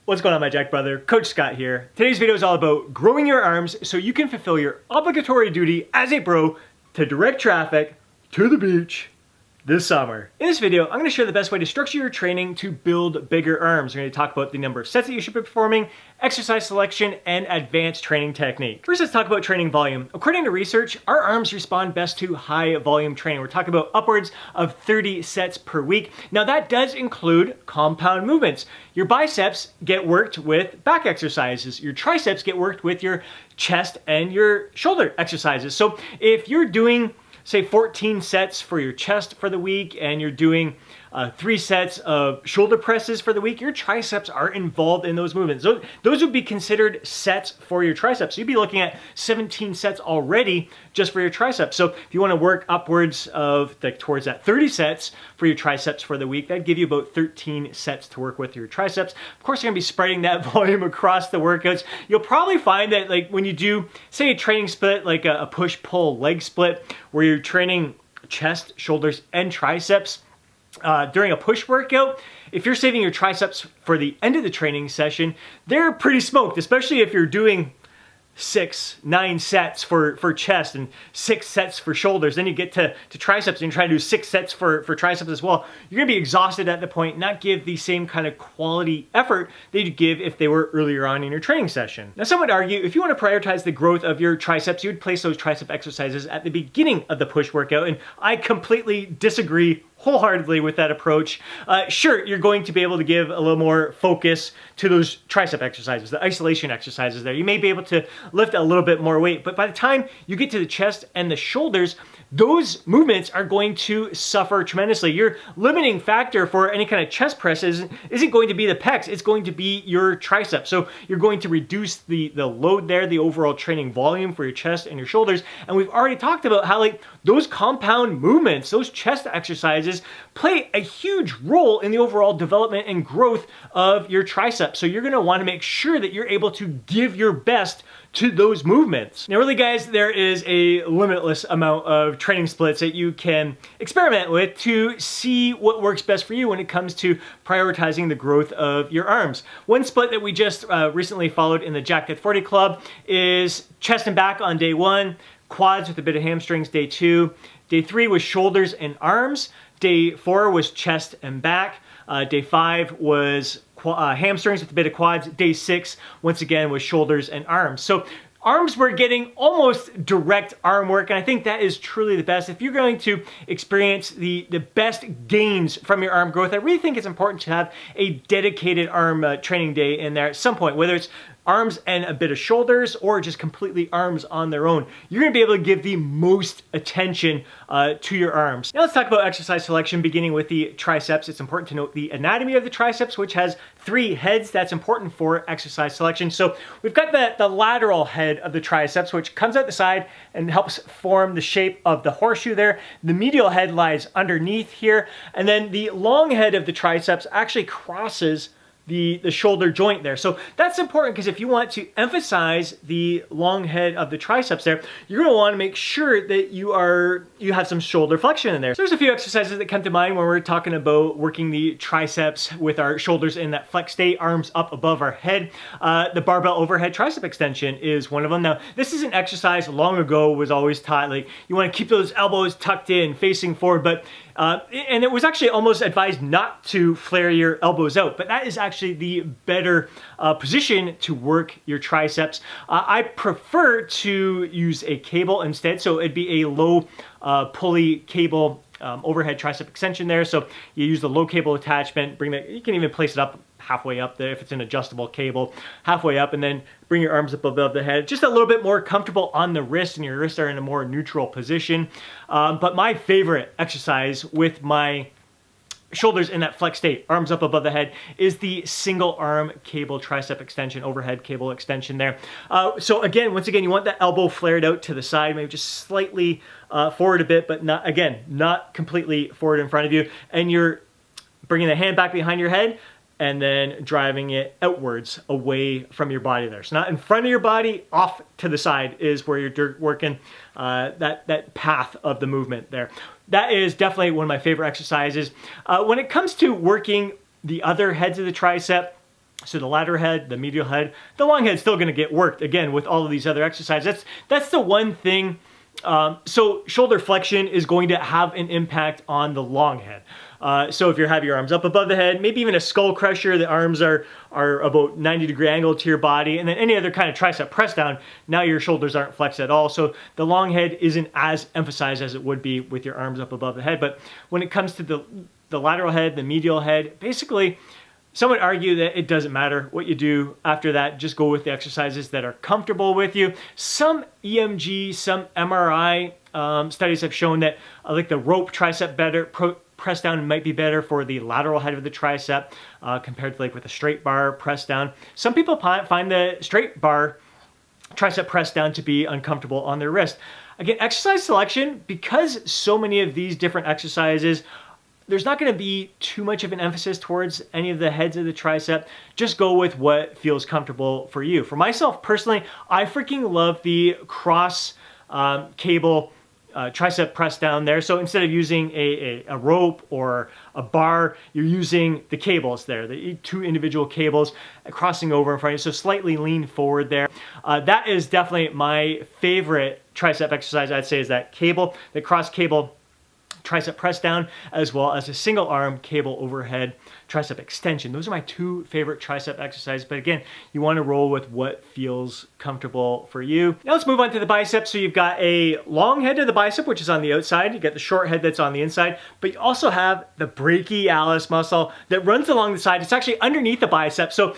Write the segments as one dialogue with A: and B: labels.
A: What's going on, my Jack brother? Coach Scott here. Today's video is all about growing your arms so you can fulfill your obligatory duty as a bro to direct traffic to the beach this summer. In this video, I'm going to share the best way to structure your training to build bigger arms. We're going to talk about the number of sets that you should be performing, exercise selection, and advanced training technique. First, let's talk about training volume. According to research, our arms respond best to high volume training. We're talking about upwards of 30 sets per week. Now that does include compound movements. Your biceps get worked with back exercises. Your triceps get worked with your chest and your shoulder exercises. So if you're doing say 14 sets for your chest for the week and you're doing 3 sets of shoulder presses for the week, your triceps are involved in those movements. Those would be considered sets for your triceps. So you'd be looking at 17 sets already just for your triceps. So if you want to work upwards of towards that 30 sets for your triceps for the week, that'd give you about 13 sets to work with your triceps. Of course, you're gonna be spreading that volume across the workouts. You'll probably find that when you do, say, a training split, like a push-pull leg split, where you're training chest, shoulders, and triceps, during a push workout, if you're saving your triceps for the end of the training session, they're pretty smoked, especially if you're doing 9 sets for chest and 6 sets for shoulders. Then you get to triceps and you try to do 6 sets for triceps as well. You're gonna be exhausted at the point, not give the same kind of quality effort that you'd give if they were earlier on in your training session. Now, some would argue if you want to prioritize the growth of your triceps, you would place those tricep exercises at the beginning of the push workout, and I completely disagree wholeheartedly with that approach. Sure, you're going to be able to give a little more focus to those tricep exercises, the isolation exercises there. You may be able to lift a little bit more weight, but by the time you get to the chest and the shoulders, those movements are going to suffer tremendously. Your limiting factor for any kind of chest press isn't going to be the pecs, it's going to be your triceps. So you're going to reduce the load there, the overall training volume for your chest and your shoulders. And we've already talked about how those compound movements, those chest exercises, play a huge role in the overall development and growth of your triceps. So you're gonna wanna make sure that you're able to give your best to those movements. Now really, guys, there is a limitless amount of training splits that you can experiment with to see what works best for you when it comes to prioritizing the growth of your arms. One split that we just recently followed in the Jack at 40 Club is chest and back on day 1, quads with a bit of hamstrings day 2, day 3 was shoulders and arms, day 4 was chest and back, day 5 was hamstrings with a bit of quads. Day 6, once again, was shoulders and arms. So arms, we're getting almost direct arm work, and I think that is truly the best. If you're going to experience the best gains from your arm growth, I really think it's important to have a dedicated arm training day in there at some point, whether it's arms and a bit of shoulders or just completely arms on their own. You're gonna be able to give the most attention to your arms. Now let's talk about exercise selection, beginning with the triceps. It's important to note the anatomy of the triceps, which has 3 heads. That's important for exercise selection. So we've got the lateral head of the triceps, which comes out the side and helps form the shape of the horseshoe there. The medial head lies underneath here, and then the long head of the triceps actually crosses the shoulder joint there. So that's important because if you want to emphasize the long head of the triceps there, you're going to want to make sure that you have some shoulder flexion in there. So there's a few exercises that come to mind when we're talking about working the triceps with our shoulders in that flex state, arms up above our head. The barbell overhead tricep extension is one of them. Now, this is an exercise long ago was always taught, you want to keep those elbows tucked in, facing forward, but and it was actually almost advised not to flare your elbows out, but that is actually the better position to work your triceps. I prefer to use a cable instead, so it'd be a low pulley cable overhead tricep extension there. So you use the low cable attachment, you can even place it up halfway up there if it's an adjustable cable, halfway up, and then bring your arms up above the head. Just a little bit more comfortable on the wrist, and your wrists are in a more neutral position. But my favorite exercise with my shoulders in that flex state, arms up above the head, is the single arm cable tricep extension, overhead cable extension there. So again, once again, you want that elbow flared out to the side, maybe just slightly forward a bit, but not completely forward in front of you. And you're bringing the hand back behind your head, and then driving it outwards away from your body there. So not in front of your body, off to the side is where you're working that path of the movement there. That is definitely one of my favorite exercises. When it comes to working the other heads of the tricep, So the lateral head, the medial head, the long head's still gonna get worked, again, with all of these other exercises. That's the one thing. So shoulder flexion is going to have an impact on the long head. So if you have your arms up above the head, maybe even a skull crusher, the arms are about 90-degree angle to your body, and then any other kind of tricep press down, now your shoulders aren't flexed at all. So the long head isn't as emphasized as it would be with your arms up above the head. But when it comes to the lateral head, the medial head, basically, some would argue that it doesn't matter what you do after that. Just go with the exercises that are comfortable with you. Some EMG, some MRI studies have shown that like the rope tricep press down might be better for the lateral head of the tricep compared to like with a straight bar press down. Some people find the straight bar tricep press down to be uncomfortable on their wrist. Again, exercise selection, because so many of these different exercises, there's not going to be too much of an emphasis towards any of the heads of the tricep. Just go with what feels comfortable for you. For myself personally, I freaking love the cross cable tricep press down there. So instead of using a rope or a bar, you're using the cables there, the two individual cables crossing over in front of you. So slightly lean forward there. That is definitely my favorite tricep exercise, I'd say, is that cable, the cross cable tricep press down, as well as a single arm cable overhead tricep extension. Those are my two favorite tricep exercises. But again, you want to roll with what feels comfortable for you. Now let's move on to the biceps. So you've got a long head of the bicep, which is on the outside. You got the short head that's on the inside, but you also have the brachialis muscle that runs along the side. It's actually underneath the bicep. So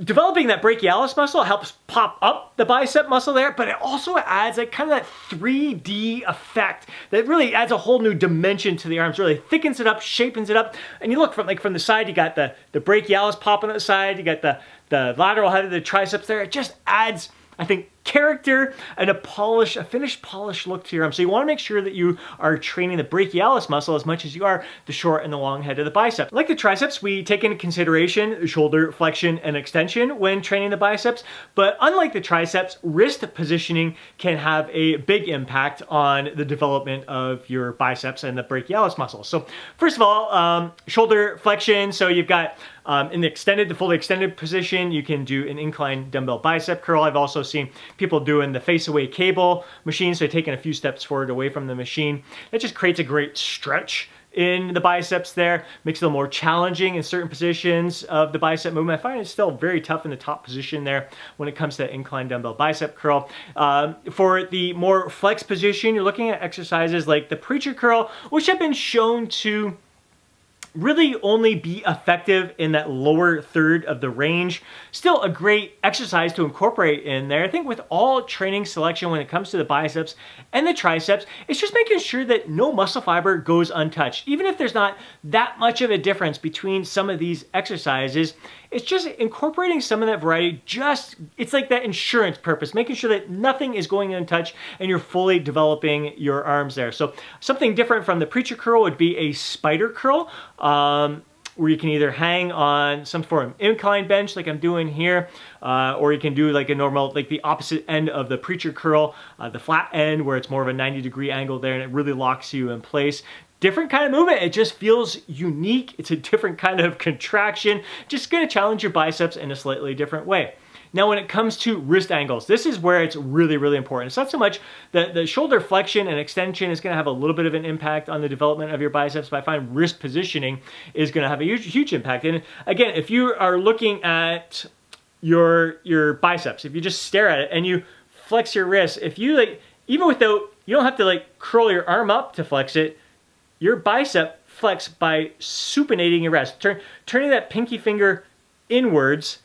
A: developing that brachialis muscle helps pop up the bicep muscle there, but it also adds like kind of that 3D effect that really adds a whole new dimension to the arms, really thickens it up, shapens it up. And you look from the side, you got the brachialis popping on the side, you got the lateral head of the triceps there. It just adds, I think, character and a finished polished look to your arm. So you want to make sure that you are training the brachialis muscle as much as you are the short and the long head of the bicep. Like the triceps, we take into consideration shoulder flexion and extension when training the biceps, but unlike the triceps, wrist positioning can have a big impact on the development of your biceps and the brachialis muscle. So first of all, shoulder flexion. So you've got in the fully extended position, you can do an incline dumbbell bicep curl. I've also seen people doing the face away cable machine, so taking a few steps forward away from the machine. It just creates a great stretch in the biceps there, makes it a little more challenging in certain positions of the bicep movement. I find it's still very tough in the top position there when it comes to incline dumbbell bicep curl. For the more flex position, you're looking at exercises like the preacher curl, which have been shown to really only be effective in that lower third of the range. Still a great exercise to incorporate in there. I think with all training selection when it comes to the biceps and the triceps, it's just making sure that no muscle fiber goes untouched. Even if there's not that much of a difference between some of these exercises, it's just incorporating some of that variety. It's like that insurance purpose, making sure that nothing is going untouched and you're fully developing your arms there. So something different from the preacher curl would be a spider curl, where you can either hang on some form of incline bench like I'm doing here, or you can do like a normal, like the opposite end of the preacher curl, the flat end where it's more of a 90-degree angle there and it really locks you in place. Different kind of movement. It just feels unique. It's a different kind of contraction. Just going to challenge your biceps in a slightly different way. Now, when it comes to wrist angles, this is where it's really, really important. It's not so much the shoulder flexion and extension is going to have a little bit of an impact on the development of your biceps, but I find wrist positioning is going to have a huge impact. And again, if you are looking at your biceps, if you just stare at it and you flex your wrist, if you even without, you don't have to curl your arm up to flex it, your bicep flex by supinating your wrist. Turning that pinky finger inwards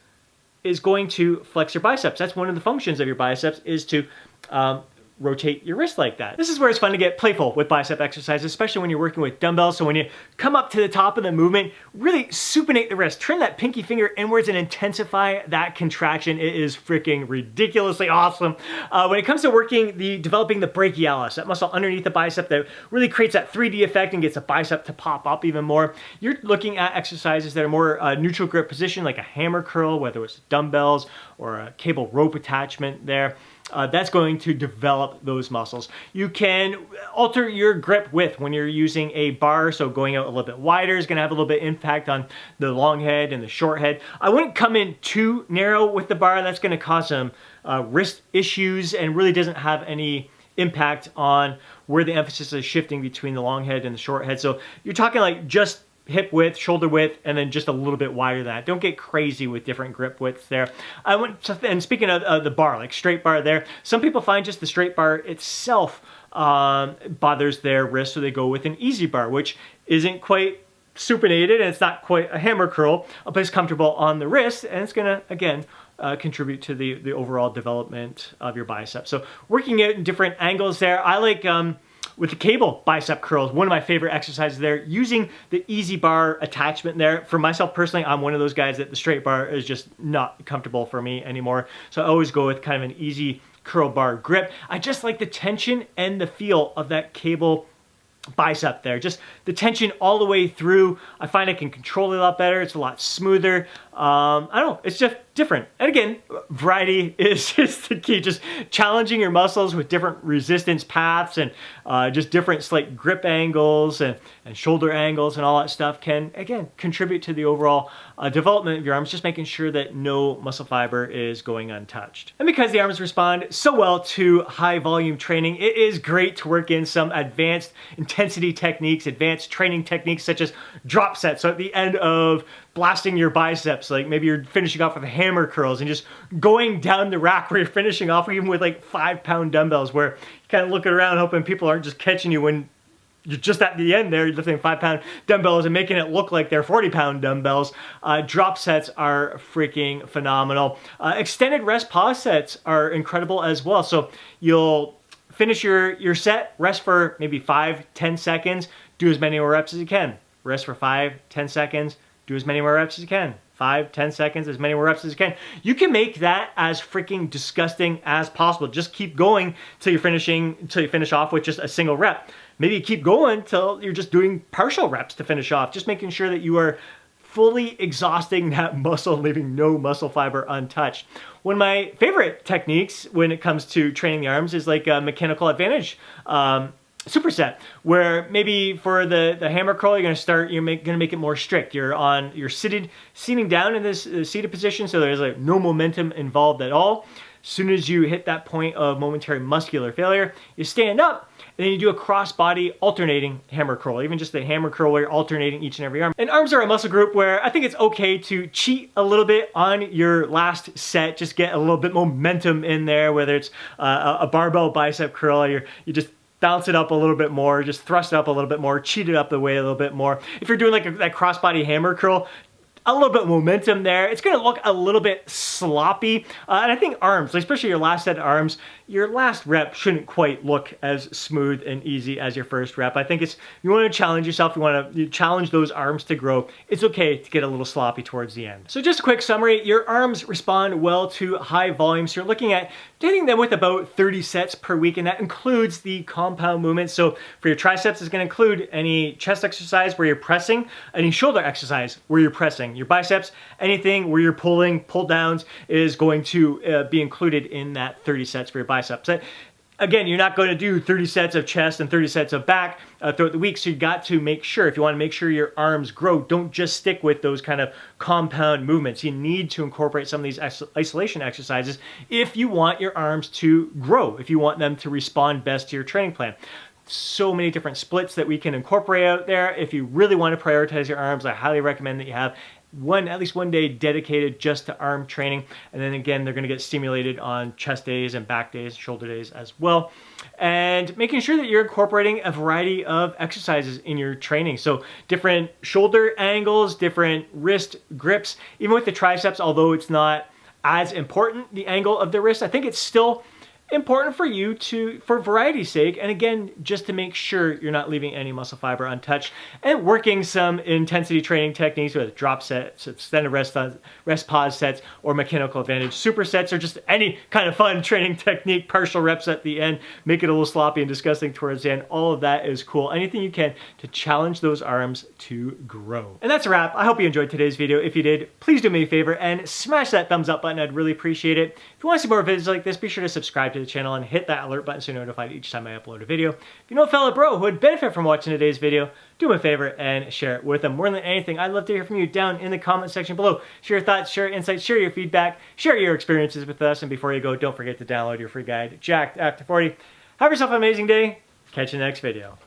A: is going to flex your biceps. That's one of the functions of your biceps, is to rotate your wrist like that. This is where it's fun to get playful with bicep exercises, especially when you're working with dumbbells. So when you come up to the top of the movement, really supinate the wrist, turn that pinky finger inwards and intensify that contraction. It is freaking ridiculously awesome. When it comes to developing the brachialis, that muscle underneath the bicep that really creates that 3D effect and gets the bicep to pop up even more, you're looking at exercises that are more neutral grip position, like a hammer curl, whether it's dumbbells or a cable rope attachment there. that's going to develop those muscles. You can alter your grip width when you're using a bar, so going out a little bit wider is going to have a little bit impact on the long head and the short head. I wouldn't come in too narrow with the bar. That's going to cause some wrist issues and really doesn't have any impact on where the emphasis is shifting between the long head and the short head. So you're talking like just hip width, shoulder width, and then just a little bit wider than that. Don't get crazy with different grip widths there. And speaking of the bar, like straight bar there, some people find just the straight bar itself bothers their wrist, so they go with an easy bar, which isn't quite supinated and it's not quite a hammer curl, but it's comfortable on the wrist, and it's gonna, again, contribute to the overall development of your bicep. So working it in different angles there. I like with the cable bicep curls, one of my favorite exercises there, using the easy bar attachment there. For myself personally, I'm one of those guys that the straight bar is just not comfortable for me anymore. So I always go with kind of an easy curl bar grip. I just like the tension and the feel of that cable bicep there, just the tension all the way through. I find I can control it a lot better. It's a lot smoother. I don't know, it's just different. And again, variety is the key. Just challenging your muscles with different resistance paths and just different slight grip angles and shoulder angles and all that stuff can, again, contribute to the overall development of your arms, just making sure that no muscle fiber is going untouched. And because the arms respond so well to high volume training, it is great to work in some advanced intensity techniques, advanced training techniques such as drop sets. So at the end of blasting your biceps, like maybe you're finishing off with hammer curls and just going down the rack where you're finishing off even with like 5-pound dumbbells, where you kind of looking around hoping people aren't just catching you when you're just at the end there, you're lifting 5-pound dumbbells and making it look like they're 40-pound dumbbells. Drop sets are freaking phenomenal. Extended rest pause sets are incredible as well. So you'll finish your set, rest for maybe 5-10 seconds, do as many more reps as you can. Rest for 5-10 seconds, do as many more reps as you can. 5-10 seconds, as many more reps as you can. You can make that as freaking disgusting as possible. Just keep going till you finish off with just a single rep. Maybe keep going till you're just doing partial reps to finish off. Just making sure that you are fully exhausting that muscle, leaving no muscle fiber untouched. One of my favorite techniques when it comes to training the arms is like a mechanical advantage superset, where maybe for the hammer curl, you're gonna make it more strict. You're sitting down in this seated position, so there's like no momentum involved at all. As soon as you hit that point of momentary muscular failure, you stand up and then you do a cross-body alternating hammer curl, even just the hammer curl where you're alternating each and every arm. And arms are a muscle group where I think it's okay to cheat a little bit on your last set, just get a little bit momentum in there, whether it's a barbell bicep curl, or you just bounce it up a little bit more, just thrust it up a little bit more, cheat it up the way a little bit more. If you're doing like that cross-body hammer curl, a little bit of momentum there. It's going to look a little bit sloppy. And I think arms, especially your last set of arms, your last rep shouldn't quite look as smooth and easy as your first rep. I think you want to challenge yourself, you want to challenge those arms to grow. It's okay to get a little sloppy towards the end. So just a quick summary, your arms respond well to high volumes. So you're looking at hitting them with about 30 sets per week, and that includes the compound movements. So for your triceps, it's going to include any chest exercise where you're pressing, any shoulder exercise where you're pressing. Your biceps, anything where you're pulling, pull downs is going to be included in that 30 sets for your biceps. Again, you're not going to do 30 sets of chest and 30 sets of back throughout the week, so you got to make sure, if you want to make sure your arms grow, don't just stick with those kind of compound movements. You need to incorporate some of these isolation exercises if you want your arms to grow, if you want them to respond best to your training plan. So many different splits that we can incorporate out there. If you really want to prioritize your arms, I highly recommend that you have at least one day dedicated just to arm training. And then again, they're going to get stimulated on chest days and back days, shoulder days as well. And making sure that you're incorporating a variety of exercises in your training. So different shoulder angles, different wrist grips, even with the triceps, although it's not as important, the angle of the wrist, I think it's still important for you for variety's sake, and again, just to make sure you're not leaving any muscle fiber untouched, and working some intensity training techniques with drop sets, extended rest pause sets, or mechanical advantage supersets, or just any kind of fun training technique, partial reps at the end, make it a little sloppy and disgusting towards the end. All of that is cool. Anything you can to challenge those arms to grow. And that's a wrap. I hope you enjoyed today's video. If you did, please do me a favor and smash that thumbs up button. I'd really appreciate it. If you want to see more videos like this, be sure to subscribe to to the channel and hit that alert button so you're notified each time I upload a video. If you know a fellow bro who would benefit from watching today's video, do me a favor and share it with them. More than anything, I'd love to hear from you down in the comment section below. Share your thoughts, share your insights, share your feedback, share your experiences with us, and before you go, don't forget to download your free guide, Jacked After 40. Have yourself an amazing day. Catch you in the next video.